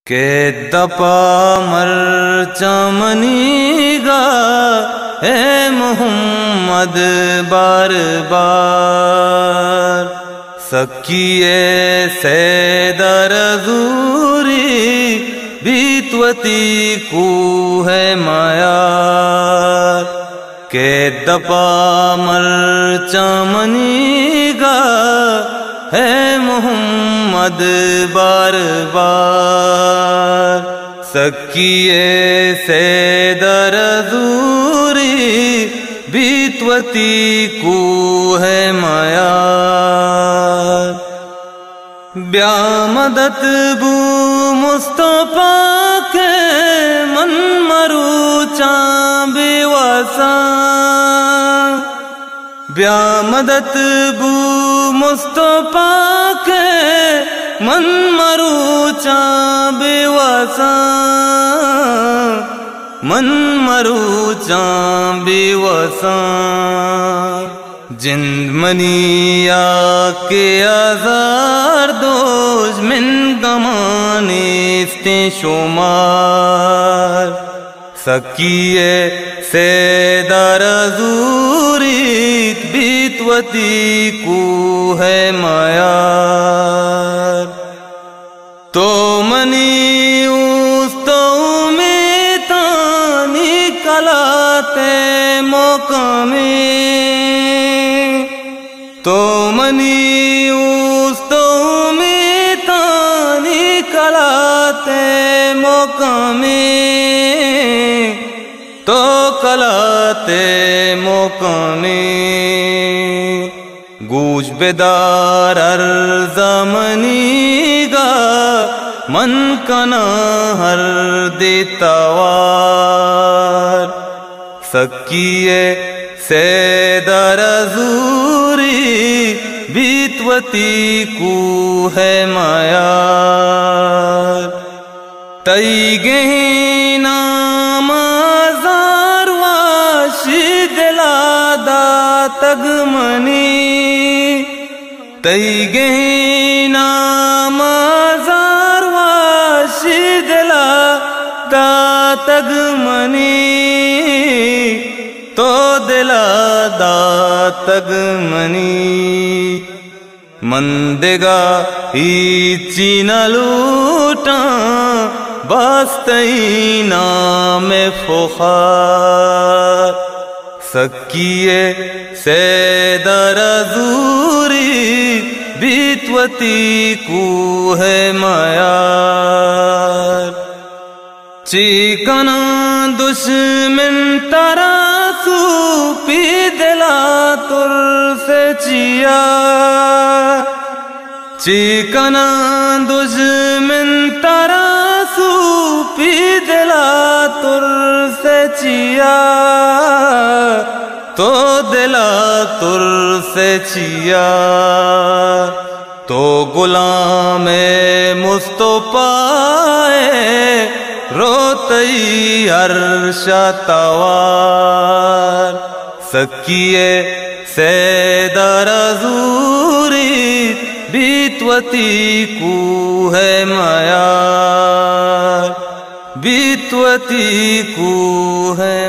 کہ دپا مر چمنی گا اے محمد بار بار سکیے سیدر زوری بیتوتی کو ہے مایار کہ دپا مر چمنی گا ہے محمد بار بار سکیے سیدر زوری بیتوتی کو ہے مایار بیا مدد بو مصطفیٰ کے من مرو چاں بے واساں بیا مدد بو مصطفیٰ کے من مرو چاں بے واساں من مرو چاں بے واساں جند منی یا کے آزار دوز من گمانیستیں شمار سکیے سیدر زوریت بیتوتی کو ہے مایار تو منی اس تو میں تانی کلاتے موقع میں تو منی اس تو میں تانی کلاتے موقع میں تو کلاتے موقع میں گوش بیدار ارزمنی گا من کنا ہر دیتوار سکیے سیدر زوری بیتوتی کو ہے مایار تئی گہیں نام آزار واشی دلا دا تگمنی تئی گہیں نام آزار واشی دلا دا تگمنی تو دلا دا تگمنی مندگا ایچی نہ لوٹاں باستئی نام فخار سکیے سیدر زوری بیتوتی کو ہے مایار چیکنا دشمن تراسو پی دلا تر سے چیا چیکنا دشمن تراسو پی دلا تر سے چیا تو دلا تر سے چیا تو غلام مصطفیٰ روتئی عرش توار سکیے سیدر زوری بیتوتی کو ہے مایار بیتوتی کو ہے